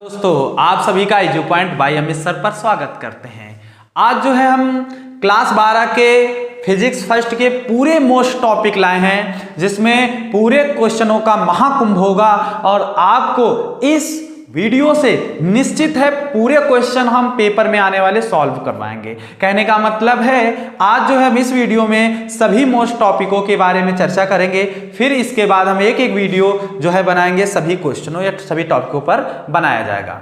दोस्तों आप सभी का edu point by Amit sir पर स्वागत करते हैं। आज जो है हम क्लास 12 के फिजिक्स फर्स्ट के पूरे मोस्ट टॉपिक लाए हैं, जिसमें पूरे क्वेश्चनों का महाकुंभ होगा और आपको इस वीडियो से निश्चित है पूरे क्वेश्चन हम पेपर में आने वाले सॉल्व करवाएंगे। कहने का मतलब है आज जो है हम इस वीडियो में सभी मोस्ट टॉपिकों के बारे में चर्चा करेंगे, फिर इसके बाद हम एक एक वीडियो जो है बनाएंगे सभी क्वेश्चनों या सभी टॉपिकों पर बनाया जाएगा।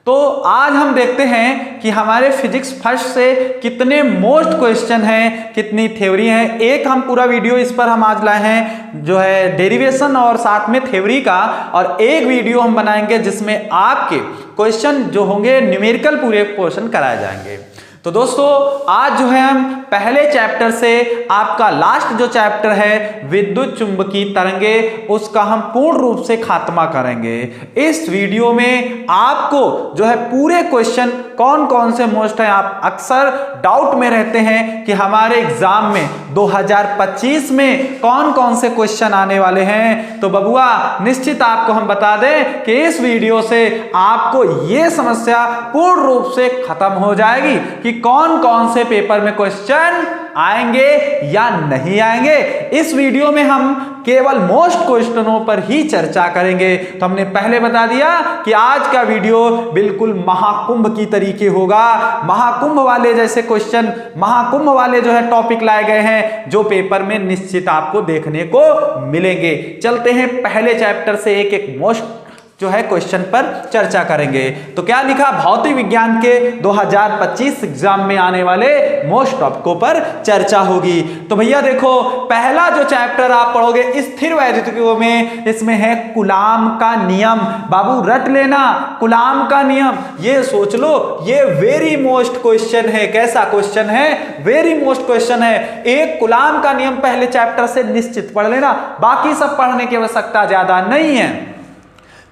तो आज हम देखते हैं कि हमारे फिजिक्स फर्स्ट से कितने मोस्ट क्वेश्चन हैं, कितनी थ्योरी हैं। एक हम पूरा वीडियो इस पर हम आज लाए हैं जो है डेरिवेशन और साथ में थ्योरी का, और एक वीडियो हम बनाएंगे जिसमें आपके क्वेश्चन जो होंगे न्यूमेरिकल पूरे क्वेश्चन कराए जाएंगे। तो दोस्तों आज जो है हम पहले चैप्टर से आपका लास्ट जो चैप्टर है विद्युत चुंबकीय तरंगे, उसका हम पूर्ण रूप से खात्मा करेंगे। इस वीडियो में आपको जो है पूरे क्वेश्चन कौन कौन से मोस्ट हैं, आप अक्सर डाउट में रहते हैं कि हमारे एग्जाम में 2025 में कौन कौन से क्वेश्चन आने वाले हैं। तो बबुआ निश्चित आपको हम बता दें कि इस वीडियो से आपको यह समस्या पूर्ण रूप से खत्म हो जाएगी कि कौन कौन से पेपर में क्वेश्चन आएंगे या नहीं आएंगे। इस वीडियो में हम केवल मोस्ट क्वेश्चनों पर ही चर्चा करेंगे। तो हमने पहले बता दिया कि आज का वीडियो बिल्कुल महाकुंभ की तरीके होगा। महाकुंभ वाले जैसे क्वेश्चन, महाकुंभ वाले जो है टॉपिक लाए गए हैं जो पेपर में निश्चित आपको देखने को मिलेंगे। चलते हैं पहले चैप्टर से एक एक मोस्ट जो है क्वेश्चन पर चर्चा करेंगे। तो क्या लिखा, भौतिक विज्ञान के 2025 एग्जाम में आने वाले मोस्ट टॉपिकों पर चर्चा होगी। तो भैया देखो पहला जो चैप्टर आप पढ़ोगे स्थिर वैद्युतिकों में, इसमें है कूलाम का नियम। बाबू रट लेना, कूलाम का नियम, ये सोच लो ये वेरी मोस्ट क्वेश्चन है। कैसा क्वेश्चन है? वेरी मोस्ट क्वेश्चन है। एक कूलाम का नियम पहले चैप्टर से निश्चित पढ़ लेना, बाकी सब पढ़ने की आवश्यकता ज्यादा नहीं है।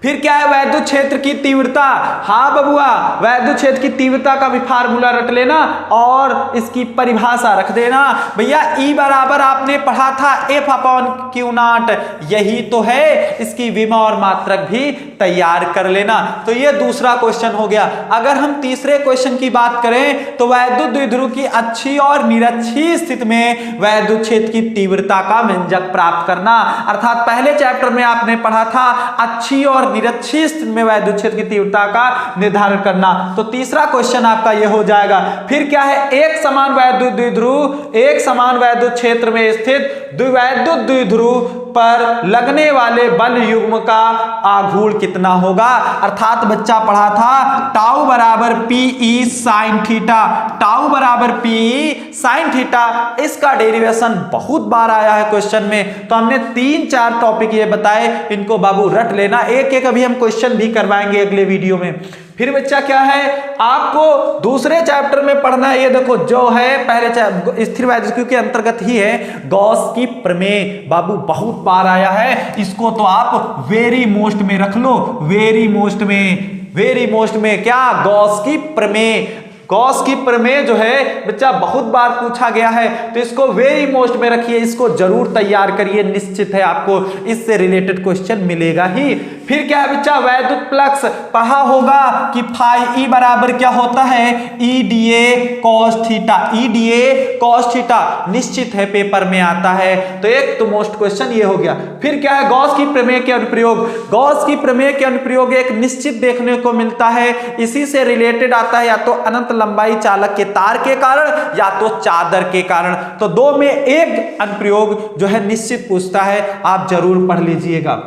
फिर क्या है, वैद्युत क्षेत्र की तीव्रता। हाँ बबुआ, वैद्युत क्षेत्र की तीव्रता का भी फार्मूला रट लेना और इसकी परिभाषा रख देना। भैया ई बराबर आपने पढ़ा था एफ अपॉन क्यू नॉट, यही तो है। इसकी विमा और मात्रक भी तैयार कर लेना। तो ये दूसरा क्वेश्चन हो गया। अगर हम तीसरे क्वेश्चन की बात करें तो वैद्युत द्विध्रुव की अच्छी और निरक्षीय स्थिति में वैद्युत क्षेत्र की तीव्रता का व्यंजक प्राप्त करना। अर्थात पहले चैप्टर में आपने पढ़ा था अच्छी और निरक्षीय स्थिति में वैद्युत क्षेत्र की तीव्रता का निर्धारण करना। तो तीसरा क्वेश्चन आपका यह हो जाएगा। फिर क्या है, एक समान वैद्युत द्विध्रुव, एक समान वैद्युत क्षेत्र में स्थित द्विवैद्युत द्विध्रुव पर लगने वाले बल युग्म का आघूर्ण कितना होगा। अर्थात बच्चा पढ़ा था टाउ बराबर पीई साइन थीटा, टाउ बराबर पीई साइन थीटा। इसका डेरिवेशन बहुत बार आया है क्वेश्चन में। तो हमने 3-4 टॉपिक ये बताए, इनको बाबू रट लेना। एक एक अभी हम क्वेश्चन भी करवाएंगे अगले वीडियो में। फिर बच्चा क्या है, आपको दूसरे चैप्टर में पढ़ना है। ये देखो जो है पहले स्थिर वैद्युतिकी के अंतर्गत ही है गॉस की प्रमेय। बाबू बहुत बार आया है, इसको तो आप वेरी मोस्ट में रख लो। वेरी मोस्ट में, वेरी मोस्ट में क्या, गॉस की प्रमेय। गॉस की प्रमेय जो है बच्चा बहुत बार पूछा गया है, तो इसको वेरी मोस्ट में रखिए, इसको जरूर तैयार करिए। निश्चित है आपको इससे रिलेटेड क्वेश्चन मिलेगा ही। फिर क्या है बच्चा, वैद्युत फ्लक्स पढ़ा होगा कि फाई ई बराबर क्या होता है, E D A cos theta. E D A cos theta निश्चित है पेपर में आता है। तो एक तो मोस्ट क्वेश्चन ये हो गया। फिर क्या है, गॉस की प्रमेय के अनुप्रयोग। गॉस की प्रमेय के अनुप्रयोग एक निश्चित देखने को मिलता है, इसी से रिलेटेड आता है या तो अनंत लंबाई चालक के तार के कारण या तो चादर के कारण। तो दो में एक अनुप्रयोग जो है निश्चित पूछता है, आप जरूर पढ़ लीजिएगा।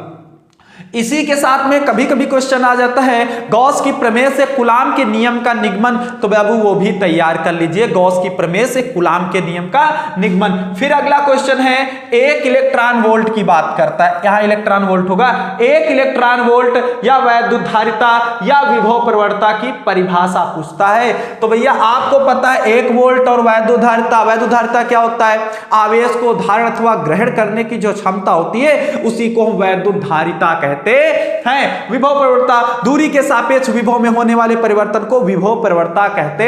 इसी के साथ में कभी कभी क्वेश्चन आ जाता है गॉस की प्रमेय से कूलाम के नियम का निगमन। तो बाबू वो भी तैयार कर लीजिए, गॉस की प्रमेय से कूलाम के नियम का निगमन। फिर अगला क्वेश्चन है, एक इलेक्ट्रॉन वोल्ट की बात करता है। यहां इलेक्ट्रॉन वोल्ट होगा, एक इलेक्ट्रॉन वोल्ट या वैद्युत धारिता या विभव प्रवणता की परिभाषा पूछता है। तो भैया आपको पता है 1 वोल्ट और वैद्युत धारिता। वैद्युत धारिता क्या होता है, आवेश को धारण अथवा ग्रहण करने की जो क्षमता होती है उसी को हम वैद्युत धारिता कहते हैं। कहते हैं। विभव प्रवणता, दूरी के सापेक्ष विभव में होने वाले परिवर्तन को विभव प्रवणता कहते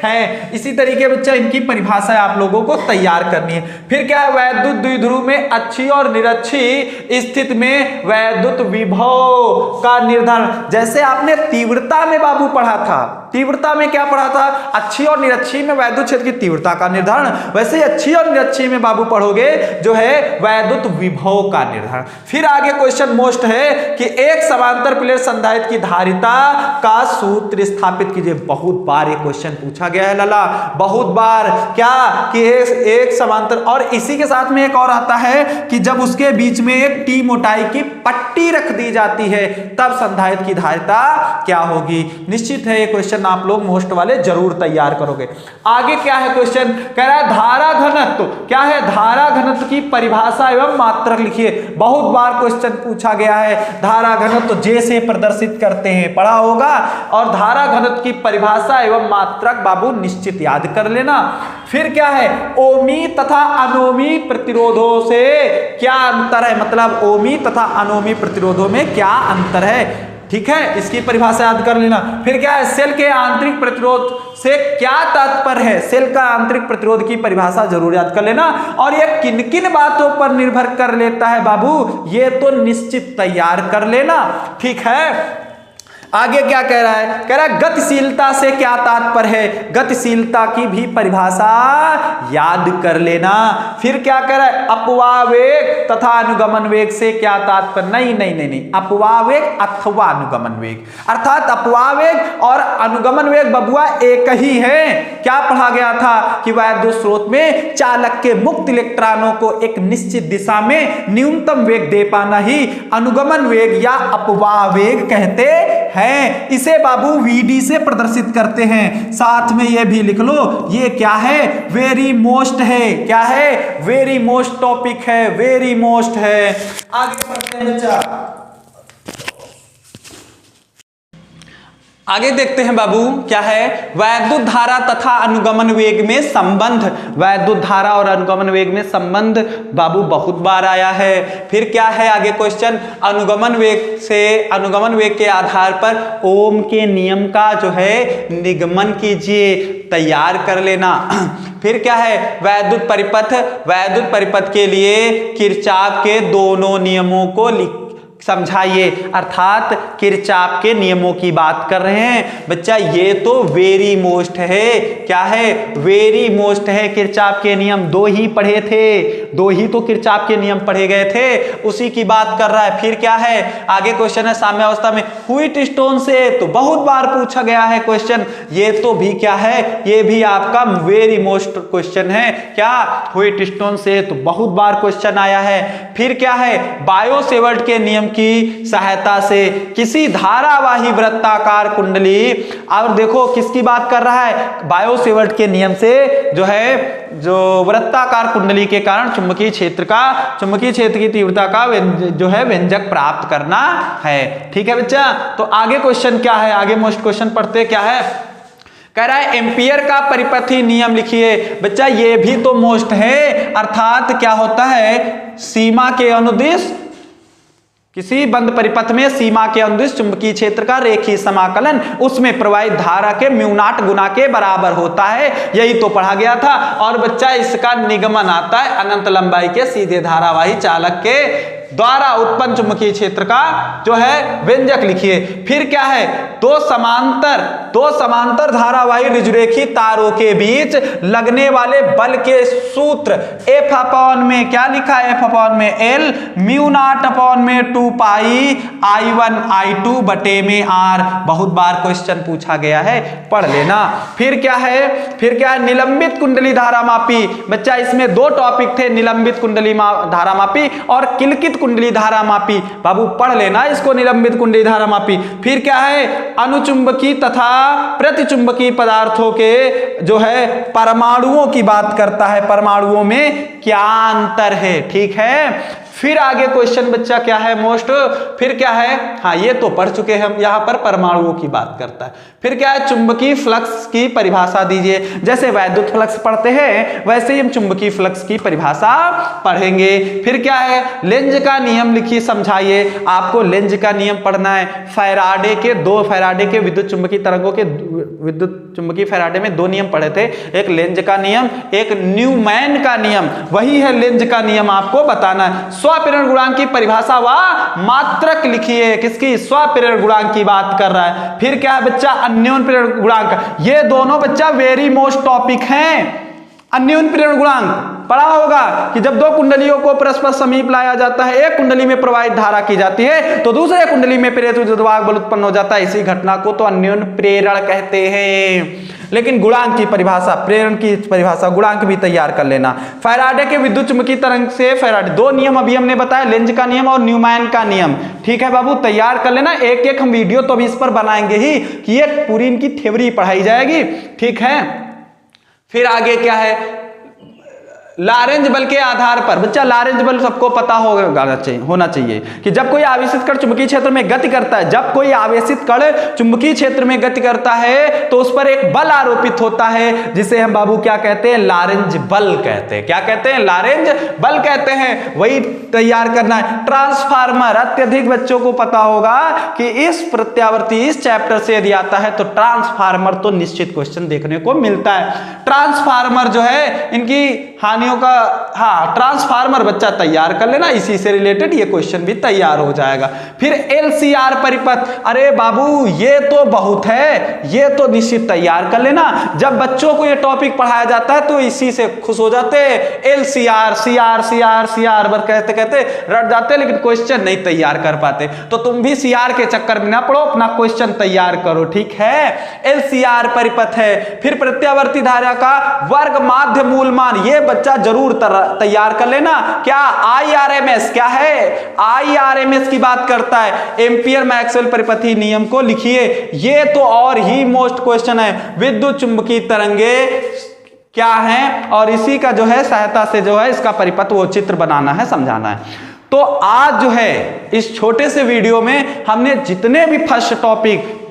हैं। इसी तरीके बच्चा इनकी परिभाषा आप लोगों को तैयार करनी है। फिर क्या है, वैद्युत द्विध्रुव में अच्छी और निरक्षी स्थिति में वैद्युत विभव का निर्धारण, जैसे आपने तीव्रता में बाबू पढ़ा था, तीव्रता में क्या पढ़ा था, अच्छी और निरक्षी में वैद्युत क्षेत्र की तीव्रता का निर्धारण, वैसे ही अच्छी और निरक्षी में बाबू पढ़ोगे जो है वैद्युत विभव का निर्धारण। फिर आगे क्वेश्चन मोस्ट है कि एक समांतर प्लेट संधारित्र की धारिता का सूत्र स्थापित कीजिए। बहुत बार ये क्वेश्चन पूछा गया है लाला, बहुत बार, क्या कि एक समांतर, और इसी के साथ में एक और आता है कि जब उसके बीच में एक टी मोटाई की पट्टी रख दी जाती है तब संधारित्र की धारिता क्या होगी। निश्चित है ये क्वेश्चन आप लोग मोस्ट वाले जरूर तैयार करोगे। आगे क्या है क्वेश्चन, कह रहा है धारा घनत्व, क्या है, धारा घनत्व की परिभाषा एवं मात्रक लिखिए। बहुत बार क्वेश्चन पूछा गया है, धारा घनत्व जे से प्रदर्शित करते हैं, पढ़ा होगा, और धारा घनत्व की परिभाषा एवं मात्रक बाबू निश्चित याद कर लेना। फिर क्या है, ओमी तथा अनोमी प्रतिरोधों से क्या अंतर है, मतलब ओमी तथा अनोमी प्रतिरोधों में क्या अंतर है, ठीक है, इसकी परिभाषा याद कर लेना। फिर क्या है, सेल के आंतरिक प्रतिरोध से क्या तात्पर्य है, सेल का आंतरिक प्रतिरोध की परिभाषा जरूर याद कर लेना। और ये किन किन बातों पर निर्भर कर लेता है बाबू, ये तो निश्चित तैयार कर लेना, ठीक है। आगे क्या कह रहा है, कह रहा है गतिशीलता से क्या तात्पर्य है, गतिशीलता की भी परिभाषा याद कर लेना। फिर क्या कह रहा है, अपवाह वेग तथा अनुगमन वेग से क्या तात्पर्य, नहीं, अपवाह वेग अथवा अनुगमन वेग, अर्थात अपवाह वेग और अनुगमन वेग बबुआ एक ही है। क्या पढ़ा गया था कि वैद्युत स्रोत में चालक के मुक्त इलेक्ट्रॉनों को एक निश्चित दिशा में न्यूनतम वेग दे पाना ही अनुगमन वेग या अपवाह वेग कहते हैं। इसे बाबू वीडी से प्रदर्शित करते हैं। साथ में ये भी लिख लो, ये क्या है, वेरी मोस्ट है, क्या है, वेरी मोस्ट टॉपिक है, वेरी मोस्ट है। आगे बढ़ते हैं बच्चा, आगे देखते हैं बाबू क्या है, वैद्युत धारा तथा अनुगमन वेग में संबंध, वैद्युत धारा और अनुगमन वेग में संबंध बाबू बहुत बार आया है। फिर क्या है आगे क्वेश्चन, अनुगमन वेग से, अनुगमन वेग के आधार पर ओम के नियम का जो है निगमन कीजिए, तैयार कर लेना। फिर क्या है, वैद्युत परिपथ, वैद्युत परिपथ के लिए किरचॉफ के दोनों नियमों को समझाइए, अर्थात किरचॉफ के नियमों की बात कर रहे हैं बच्चा। ये तो वेरी मोस्ट है, क्या है, वेरी मोस्ट है। किरचॉफ के नियम दो ही पढ़े थे, दो ही तो किरचॉफ के नियम पढ़े गए थे, उसी की बात कर रहा है। फिर क्या है, आगे क्वेश्चन है साम्यावस्था में व्हीट स्टोन से, तो बहुत बार पूछा गया है क्वेश्चन, ये तो भी क्या है, ये भी आपका वेरी मोस्ट क्वेश्चन है। क्या, व्हीट स्टोन से तो बहुत बार क्वेश्चन आया है। फिर क्या है, बायो सेवर्ट के नियम की सहायता से किसी धारावाही वृत्ताकार कुंडली, और देखो किसकी बात कर रहा है, बायो सेवर्ट के नियम से जो है, जो वृत्ताकार कुंडली के कारण चुंबकीय क्षेत्र का, चुंबकीय क्षेत्र की तीव्रता का जो है व्यंजक प्राप्त करना है। ठीक है बच्चा, तो आगे क्वेश्चन क्या है, आगे मोस्ट क्वेश्चन पढ़ते क्या है, कह रहा है एम्पियर का परिपथी नियम लिखिए। बच्चा ये भी तो मोस्ट है, अर्थात क्या होता है, सीमा के अनुदिश, किसी बंद परिपथ में सीमा के अनुदिश चुंबकीय क्षेत्र का रेखीय समाकलन उसमें प्रवाहित धारा के म्यू नॉट गुना के बराबर होता है, यही तो पढ़ा गया था। और बच्चा इसका निगमन आता है अनंत लंबाई के सीधे धारावाही चालक के द्वारा उत्पन्न चुंबकीय क्षेत्र का जो है व्यंजक लिखिए। फिर क्या है, दो समांतर धारावाही ऋजुरेखी तारों के बीच लगने वाले बल के सूत्र, एफ अपॉन में क्या लिखा है, एफ अपॉन में एल, म्यू नॉट अपॉन में 2 पाई I1 I2 बटे में R। बहुत बार क्वेश्चन पूछा गया है, पढ़ लेना। फिर क्या है, निलंबित कुंडली धारामापी। बच्चा इसमें दो टॉपिक थे, निलंबित कुंडली धारामापी और किलकित कुंडली धारामापी, बाबू पढ़ लेना इसको, निलंबित कुंडली धारामापी। फिर क्या है, अनुचुंबकीय तथा प्रतिचुंबकीय पदार्थों के जो है परमाणुओं की बात करता है, परमाणुओं में क्या अंतर है। ठीक है, फिर आगे क्वेश्चन बच्चा क्या है मोस्ट, फिर क्या है, हाँ ये तो पढ़ चुके हैं हम, यहाँ पर परमाणुओं की बात करता है। फिर क्या है, चुंबकीय फ्लक्स की परिभाषा दीजिए। जैसे वैद्युत फ्लक्स पढ़ते हैं वैसे ही हम चुंबकीय फ्लक्स की परिभाषा पढ़ेंगे। फिर क्या है, लेंज का नियम लिखिए, समझाइए। आपको लेंज का नियम पढ़ना है। फैराडे के विद्युत चुंबकीय तरंगों के विद्युत चुंबकीय फैराडे में 2 नियम पढ़े थे, एक लेंज का नियम, एक न्यूमैन का नियम। वही है लेंज का नियम आपको बताना है। स्वप्रेरण गुणांक की परिभाषा व मात्रक लिखिए। किसकी, स्वप्रेरण गुणांक की बात कर रहा है। फिर क्या है बच्चा, अन्योन्य प्रेरण गुणांक। ये दोनों बच्चा वेरी मोस्ट टॉपिक हैं। अन्योन्य प्रेरण गुणांक पढ़ा होगा कि जब 2 कुंडलियों को परस्पर समीप लाया जाता है, एक कुंडली में प्रवाहित धारा की जाती है तो दूसरे कुंडली में प्रेरित विद्युद्वाहक बल उत्पन्न हो जाता है। इसी घटना को तो अन्योन्य प्रेरण कहते हैं। लेकिन गुणांक की परिभाषा, प्रेरण की परिभाषा, गुणांक भी तैयार कर लेना। फैराडे के विद्युत चुंबकीय तरंग से फैराडे 2 नियम अभी हमने बताया, लेंज का नियम और न्यूमैन का नियम। ठीक है बाबू, तैयार कर लेना। एक एक हम वीडियो तो अभी इस पर बनाएंगे ही कि ये पूरी इनकी थ्योरी पढ़ाई जाएगी। ठीक है, फिर आगे क्या है, लारेंज बल के आधार पर। बच्चा लारेंज बल सबको पता होना चाहिए कि जब कोई आवेशित कण चुंबकीय क्षेत्र में गति करता है, जब कोई आवेशित कण चुंबकीय क्षेत्र में गति करता है तो उस पर एक बल आरोपित होता है जिसे हम बाबू क्या कहते हैं, लारेंज बल कहते हैं। क्या कहते हैं, लारेंज बल कहते हैं। वही तैयार करना है। ट्रांसफार्मर, अत्यधिक बच्चों को पता होगा कि इस प्रत्यावर्ती इस चैप्टर से यदि आता है तो ट्रांसफार्मर तो निश्चित क्वेश्चन देखने को मिलता है। ट्रांसफार्मर जो है इनकी हानियों का, हाँ ट्रांसफार्मर बच्चा तैयार कर लेना, इसी से रिलेटेड ये क्वेश्चन भी तैयार हो जाएगा। फिर एलसीआर परिपथ, अरे बाबू ये तो बहुत है, ये तो निश्चित तैयार कर लेना। जब बच्चों को ये टॉपिक पढ़ाया जाता है तो इसी से खुश हो जाते हैं। एलसीआर सीआर सीआर सीआर बस कहते कहते रट जाते, लेकिन क्वेश्चन नहीं तैयार कर पाते। तो तुम भी सीआर के चक्कर में ना पड़ो, अपना क्वेश्चन तैयार करो। ठीक है, एलसीआर परिपथ है। फिर प्रत्यावर्ती धारा का वर्ग माध्य मूल मान, ये बच्चा जरूर तैयार कर लेना। क्या, आईआरएमएस क्या है, आईआरएमएस की बात करता है। एम्पियर मैक्सवेल परिपथी नियम को लिखिए। ये तो और ही मोस्ट क्वेश्चन है। विद्युत चुंबकीय तरंगे क्या है और इसी का जो है सहायता से जो है इसका परिपथ वो चित्र बनाना है, समझाना है। तो आज जो है इस छोटे से वीडियो में हमने जितने भी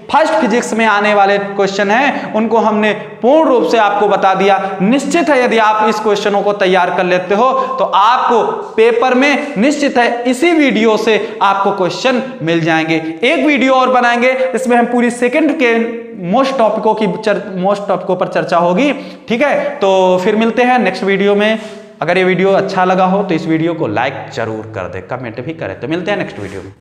फर्स्ट फिजिक्स में आने वाले क्वेश्चन हैं उनको हमने पूर्ण रूप से आपको बता दिया। निश्चित है यदि आप इस क्वेश्चनों को तैयार कर लेते हो तो आपको पेपर में निश्चित है इसी वीडियो से आपको क्वेश्चन मिल जाएंगे। एक वीडियो और बनाएंगे, इसमें हम पूरी सेकंड के मोस्ट टॉपिकों पर चर्चा होगी। ठीक है, तो फिर मिलते हैं नेक्स्ट वीडियो में। अगर ये वीडियो अच्छा लगा हो तो इस वीडियो को लाइक जरूर कर दे, कमेंट भी करें। तो मिलते हैं नेक्स्ट वीडियो में।